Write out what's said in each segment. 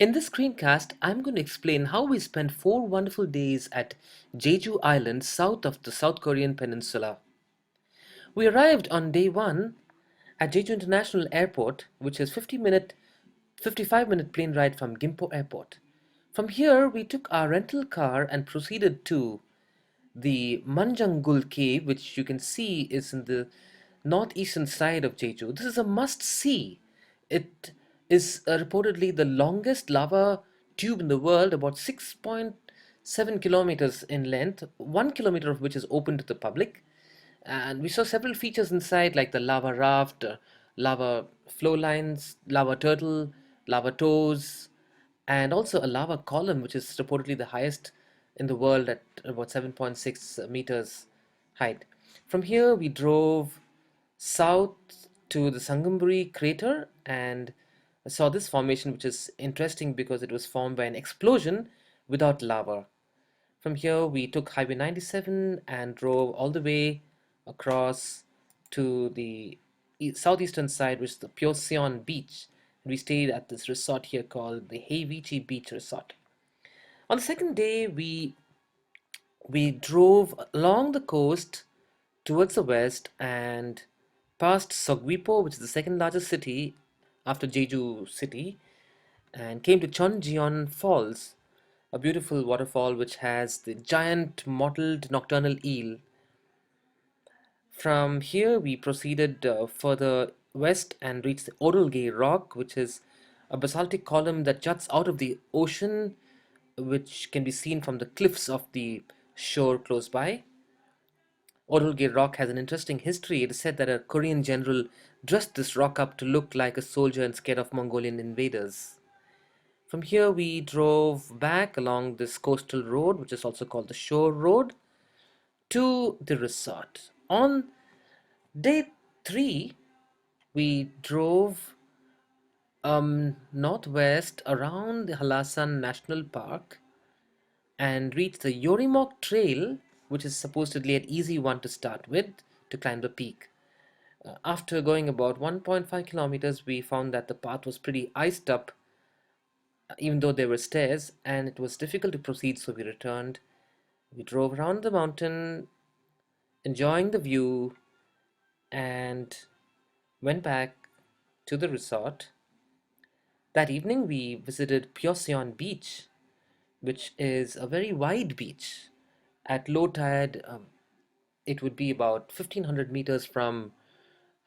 In this screencast, I'm going to explain how we spent 4 wonderful days at Jeju Island, south of the South Korean peninsula. We arrived on day 1 at Jeju International Airport, which is 55-minute plane ride from Gimpo Airport. From here, we took our rental car and proceeded to the Manjangul cave, which you can see is in the northeastern side of Jeju. This is a must see. It is reportedly the longest lava tube in the world, about 6.7 kilometers in length, 1 kilometer of which is open to the public. And we saw several features inside, like the lava raft, lava flow lines, lava turtle, lava toes, and also a lava column, which is reportedly the highest in the world at about 7.6 meters height. From here, we drove south to the Sangamburi crater and saw this formation, which is interesting because it was formed by an explosion without lava. From here, we took Highway 97 and drove all the way across to the southeastern side, which is the Pyoseon Beach. We stayed at this resort here called the Heivichi Beach Resort. On the second day, we drove along the coast towards the west and past Sogwipo, which is the second largest city after Jeju City, and came to Chonjeon Falls, a beautiful waterfall which has the giant mottled nocturnal eel. From here, we proceeded further west and reached the Odolge Rock, which is a basaltic column that juts out of the ocean, which can be seen from the cliffs of the shore close by. Odolge Rock has an interesting history. It is said that a Korean general dressed this rock up to look like a soldier and scared off Mongolian invaders. From here, we drove back along this coastal road, which is also called the Shore Road, to the resort. On day 3, we drove northwest around the Halasan National Park and reached the Yorimok Trail, which is supposedly an easy one to start with to climb the peak. After going about 1.5 kilometers, we found that the path was pretty iced up, even though there were stairs, and it was difficult to proceed, so we returned. We drove around the mountain, enjoying the view, and went back to the resort. That evening, we visited Pyoseon Beach, which is a very wide beach. At low tide, it would be about 1500 meters from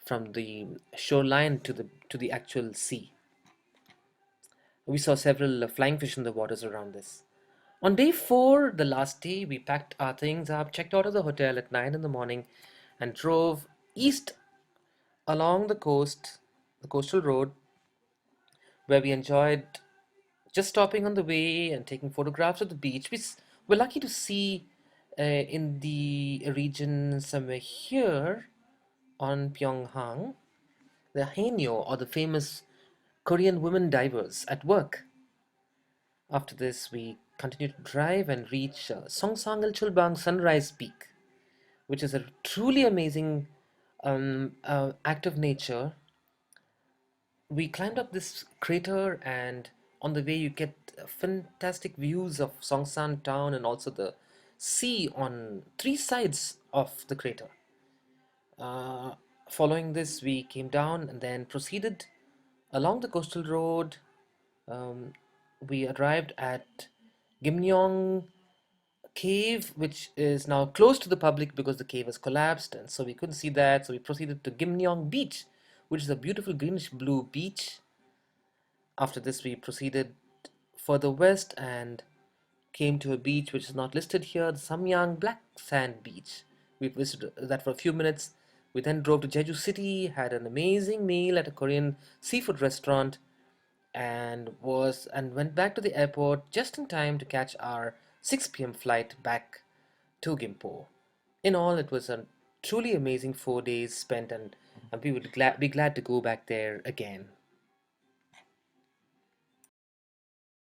the shoreline to the actual sea. We saw several flying fish in the waters around this. On day 4, the last day, we packed our things up, checked out of the hotel at 9 in the morning, and drove east along the coast, the coastal road, where we enjoyed just stopping on the way and taking photographs of the beach. We're lucky to see in the region somewhere here on Pyeonghang, the Haenyeo, or the famous Korean women divers at work. After this, we continued to drive and reach Songsangil Chulbang Sunrise Peak, which is a truly amazing act of nature. We climbed up this crater, and on the way, you get fantastic views of Songsan town and also the sea on 3 sides of the crater. Uh, Following this, we came down and then proceeded along the coastal road. Um, we arrived at Gimnyong cave, which is now closed to the public because the cave has collapsed, and so we couldn't see that. So we proceeded to Gimnyong Beach, which is a beautiful greenish blue beach. After this, we proceeded further west and came to a beach which is not listed here, the Samyang Black Sand Beach. We visited that for a few minutes. We then drove to Jeju City, had an amazing meal at a Korean seafood restaurant, and went back to the airport just in time to catch our 6 p.m. flight back to Gimpo. In all, it was a truly amazing 4 days spent, and we would be glad to go back there again.